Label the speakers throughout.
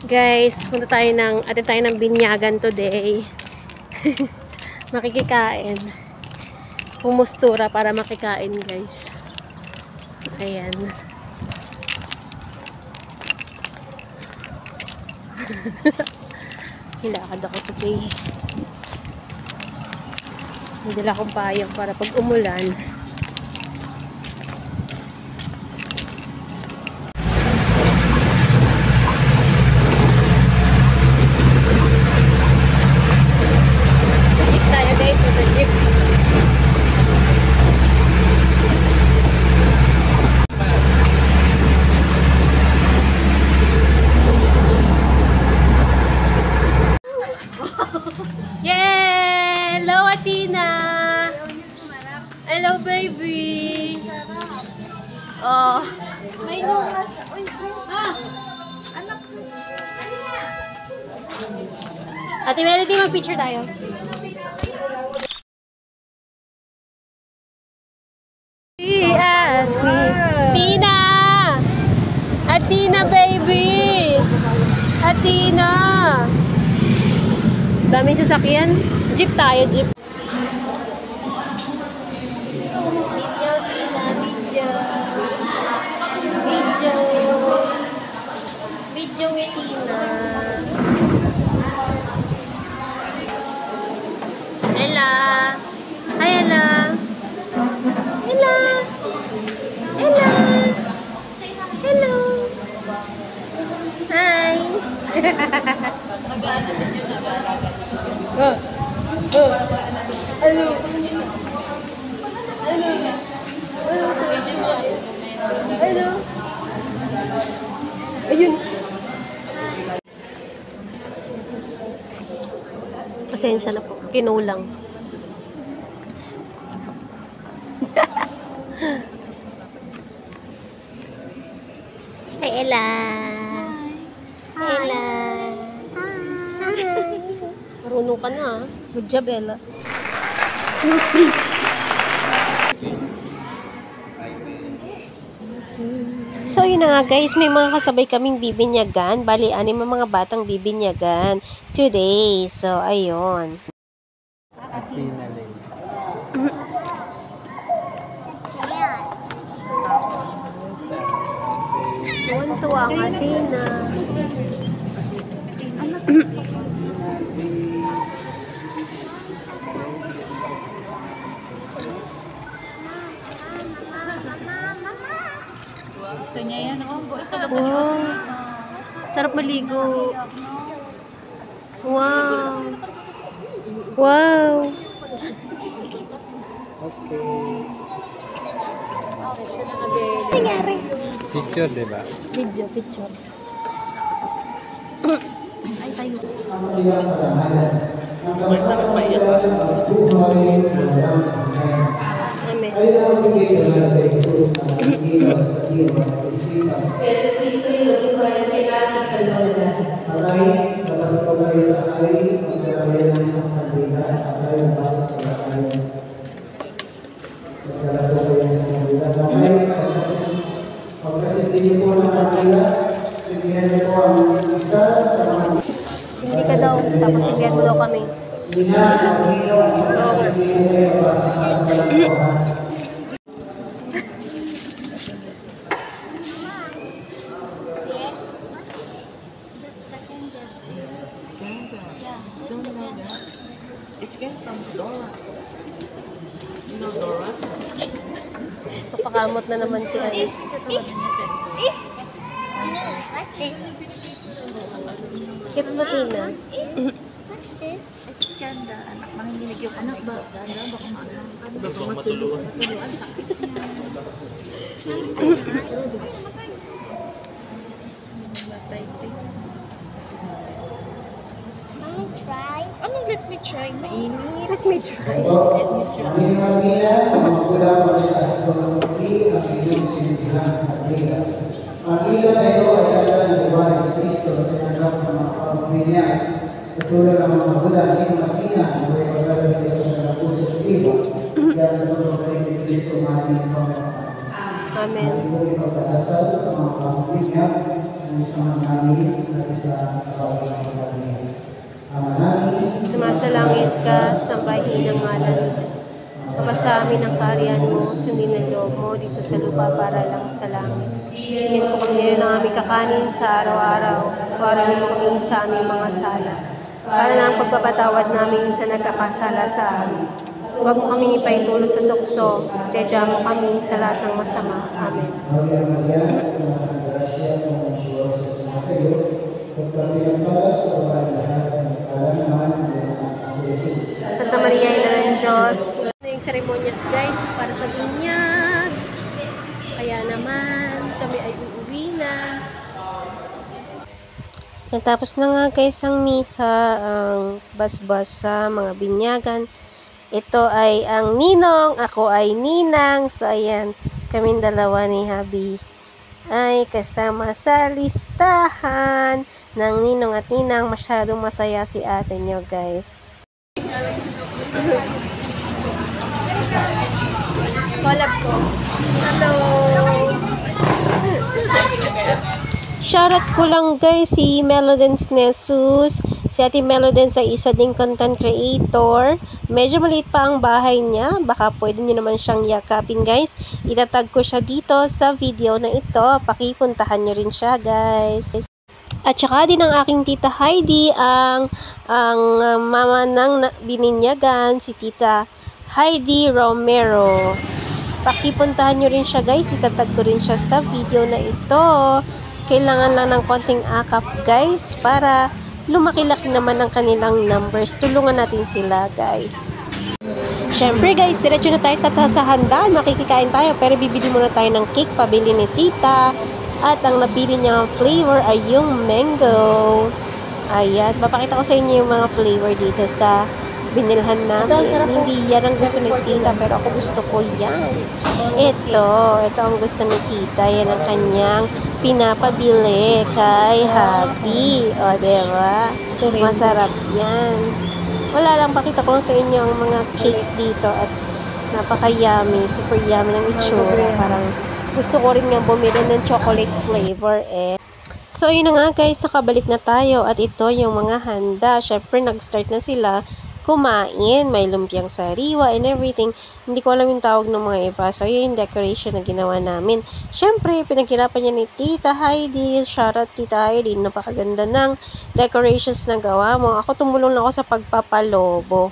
Speaker 1: Guys, punta tayo atin tayo ng binyagan today. Makikikain. Pumustura para makikain, guys. Ayan. Hilakad ako today. Nagdala akong payong para pag umulan. Hello, baby. Oh.
Speaker 2: May numat. Uy, anak.
Speaker 1: Ate Melody, mag-picture tayo. He asked me, Tina! Atina, baby! Atina! Daming sasakyan. Jeep tayo, jeep. Video with Tina. Ella. Hi, Ella. Ella. Ella. Hello. Hi.
Speaker 2: Nag-ano din yun, nag-alaga.
Speaker 1: Hello. Hello. Ayun. Pasensya na po. Kinulang. Hi, Ella. Hi, Ella. Hi. Marunong ka na. Good job, Ella. So yun na nga guys, may mga kasabay kaming bibinyagan. Bali, 6 ang mga batang bibinyagan today. So, ayun. Tuwan-tuwa ang Athena.
Speaker 2: Gusto niya yan.
Speaker 1: Wow. Sarap maligo. Wow. Wow.
Speaker 3: Okay.
Speaker 1: Nangyari?
Speaker 3: Picture, diba?
Speaker 1: Video, picture. Ay, tayo. Hindi ka daw, tapos hindi mo daw kami.
Speaker 2: It's came from Dora. You know Dora?
Speaker 1: Papakamot na naman si Ari.
Speaker 4: What's this?
Speaker 1: Cute ba, Tina?
Speaker 4: What's this?
Speaker 2: It's Ganda. Anak, nanginginig yung anak ba? Ganda, baka maalang ka na. Baka matuluan. Matuluan, sakit niya.
Speaker 4: Let me try.
Speaker 2: Anong let me try? Mainit.
Speaker 1: Let me try.
Speaker 2: Let me try.
Speaker 5: Ang ilan na ito ay alam ng buwan ng Kristo na tinanggap ng mga kapamilya. Sa tulad ng mga magulang, hindi makina na may pagkaroon ng Kristo na puso at iba. Kaya sa mga rin ni Kristo, maraming pangalaman.
Speaker 1: Amen.
Speaker 5: Ang ipagdasal ng mga kapamilya na ang isang namin at isang kapawang namin. Ama namin,
Speaker 1: Sumasalangit ka, sambahin ang ngalan mo. Kapasa amin ang kaharian mo, sundin ang loob mo dito sa lupa para lang sa langit. Bigyan po kami ngayon ng aming kakanin sa araw-araw. Huwarin mo kami sa aming mga sala. Para na ang pagpapatawad namin sa nagkakasala sa amin. Huwag mo kaming ipaitulot sa tukso, tedya mo kami sa lahat ng masama. Amen.
Speaker 5: Maria Maria, ang grasya ng Diyos sa iyo, at kami ang para sa mga lahat ng kalanaman ng si Jesus.
Speaker 1: Santa Maria, Ina ng Diyos. Ito yung seremonyas guys para sa binyag. Kaya naman, kami ay uuwi na. Natapos na nga guys ang misa, ang basbas sa mga binyagan. Ito ay ang ninong, ako ay ninang. So ayan, kaming dalawa ni Habi ay kasama sa listahan ng ninong at ninang. Masyadong masaya si ate nyo guys. Collab ko. Hello! Shoutout ko lang guys si Melodens Nesus. Si Ate Melodens ay isa ding content creator. Medyo maliit pa ang bahay niya. Baka pwede nyo naman siyang yakapin guys. Itatag ko siya dito sa video na ito. Pakipuntahan nyo rin siya guys. At saka din ang aking tita Heidi, ang mama ng bininyagan, si tita Heidi Romero. Pakipuntahan nyo rin siya guys. Itatag ko rin siya sa video na ito. Kailangan lang ng konting akap guys para lumaki-laki naman ang kanilang numbers. Tulungan natin sila guys. Syempre guys, diretso na tayo sa handaan. Makikikain tayo pero bibili muna tayo ng cake pabili ni tita. At ang nabili niyang flavor ay yung mango. Ayan, papakita ko sa inyo yung mga flavor dito sa binilhan namin. Hindi yan ang gusto ni tita pero ako gusto ko yan. Ito ang gusto ni tita. Yan ang kanyang pinapabili kay Happy. O, diba? Masarap yan. Wala lang, pakita ko lang sa inyo ang mga cakes dito at napaka-yummy. Super yummy ng itsura. Parang gusto ko rin nga bumili ng chocolate flavor eh. So, yun na nga guys, nakabalik na tayo at ito yung mga handa. Syempre, nag-start na sila kumain, may lumpiang sariwa and everything. Hindi ko alam yung tawag ng mga iba. So, yun yung decoration na ginawa namin. Siyempre, pinaghirapan niya ni Tita Heidi. Shoutout Tita Heidi. Napakaganda ng decorations na gawa mo. Ako tumulong lang ako sa pagpapalobo.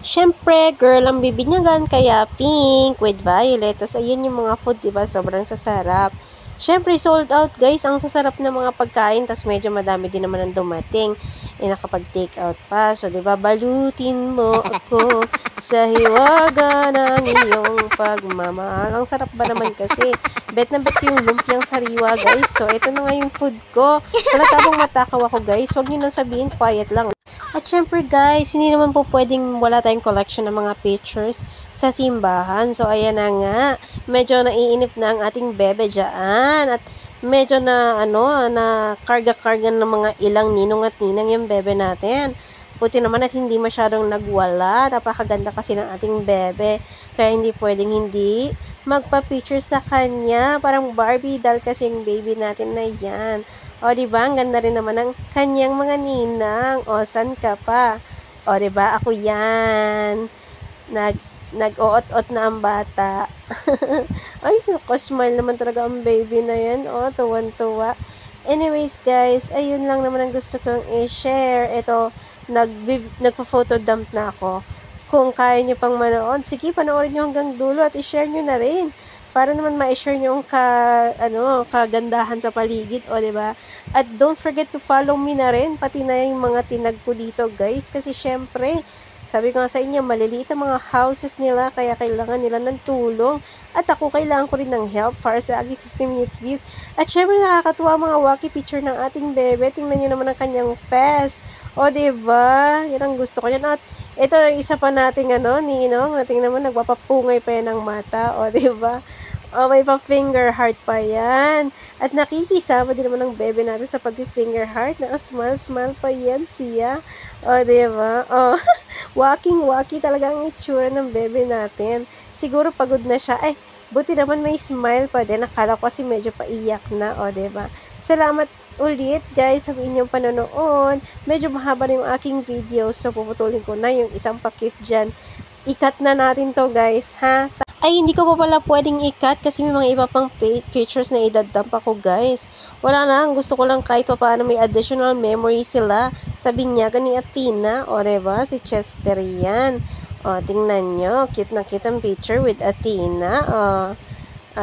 Speaker 1: Siyempre, girl ang bibinyagan, kaya pink with violet. Tapos, ayun yung mga food, diba? Sobrang sasarap. Siyempre, sold out guys. Ang sasarap ng mga pagkain. Tapos, medyo madami din naman ang dumating. Nakapag-take out pa. So, diba, balutin mo ako sa hiwaga ng iyong pagmamahal. Ang sarap ba naman kasi? Bet na bet ko yung lumpiang sariwa, guys. So, ito na nga yung food ko. Palatabang matakaw ako, guys. Huwag nyo nang sabihin, quiet lang. At syempre, guys, hindi naman po pwedeng wala tayong collection ng mga pictures sa simbahan. So, ayan na nga. Medyo naiinip na ang ating bebe dyan. At medyo na karga-karga ng mga ilang ninong at ninang yung bebe natin. Buti naman at hindi masyadong nagwala. Napakaganda kasi ng ating bebe. Kaya hindi pwedeng hindi magpa-picture sa kanya. Parang Barbie doll kasi yung baby natin na yan. O diba, ang ganda rin naman ng kanyang mga ninang. O, san ka pa? O diba, ako yan. Nag-oot-ot na ang bata. Ay, smile naman talaga ang baby na yan. O, tuwan-tuwa. Anyways, guys, ayun lang naman ang gusto kong i-share. Ito, nagpa-photo dump na ako. Kung kaya nyo pang manood, sige, panoorin nyo hanggang dulo at i-share nyo na rin. Para naman ma-share nyo yung kagandahan sa paligid, o diba? At don't forget to follow me na rin, pati na yung mga tinag ko dito, guys. Kasi syempre, sabi ko nga sa inyo, maliliit ang mga houses nila, kaya kailangan nila ng tulong. At ako, kailangan ko rin ng help para sa Agi 60 Minutes Views. At syempre, nakakatuwa mga wacky picture ng ating bebe. Tingnan nyo naman ang kanyang face. O, diba? Yan ang gusto ko yan. At ito, isa pa nating ninong. Tingnan naman, nagpapapungay pa yan ng mata. O, diba? O, may pa-finger heart pa yan. At nakikisama din naman ng bebe natin sa pag-finger heart. Naka-smile pa yan siya. O, diba? O, walking talaga ang itsura ng bebe natin. Siguro pagod na siya. Ay, buti naman may smile pa din. Nakala ko kasi medyo paiyak na. O, diba? Salamat ulit guys sa inyong panonood. Medyo mahaba na yung aking video, so puputulin ko na yung isang pakit dyan. Ikat na natin to guys, ha? Ay, hindi ko pa pala pwedeng ikat kasi may mga iba pang pictures na idadump ako guys. Wala na, gusto ko lang kahit pa paano may additional memory sila sa binyagan ni Athena. O diba, si Chester yan. O, tingnan nyo, cute na cute ang picture with Athena. O,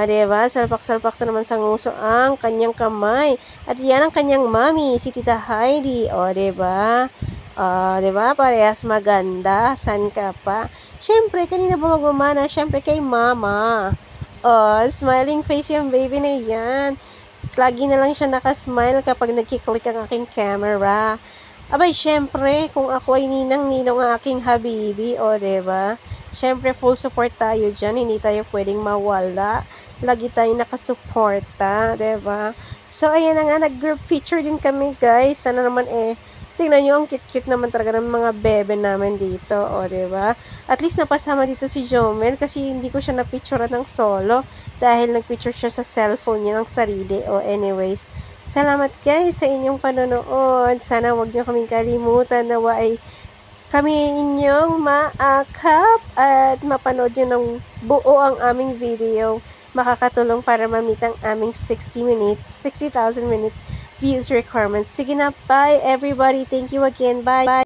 Speaker 1: diba, salpak-salpak na naman sa nguso ang kanyang kamay. At yan ang kanyang mami, si Tita Heidi. O, diba? Diba? Parehas maganda. San ka pa? Siyempre, kanina ba magmamana? Siyempre, kay mama. Smiling face yung baby na yan. Lagi na lang siya nakasmile kapag nagkiklik ang aking camera. Abay, siyempre, kung ako ay ninang-ninong ang aking habibi, diba? Siyempre, full support tayo dyan. Hindi tayo pwedeng mawala. Lagi tayong nakasuporta, diba? So, ayan na nga, nag-group picture din kami, guys. Sana naman tingnan nyo, ang cute-cute naman talaga ng mga bebe namin dito, diba? At least napasama dito si Jomel kasi hindi ko siya napicturean ng solo dahil nagpicture siya sa cellphone niya ng sarili. Anyways, salamat guys sa inyong panonood. Sana wag nyo kaming kalimutan na kami inyong maakap at mapanood nyo ng buo ang aming video. Makakatulong para ma-meet ang aming 60,000 minutes views requirements. Sige na, bye everybody. Thank you again. Bye.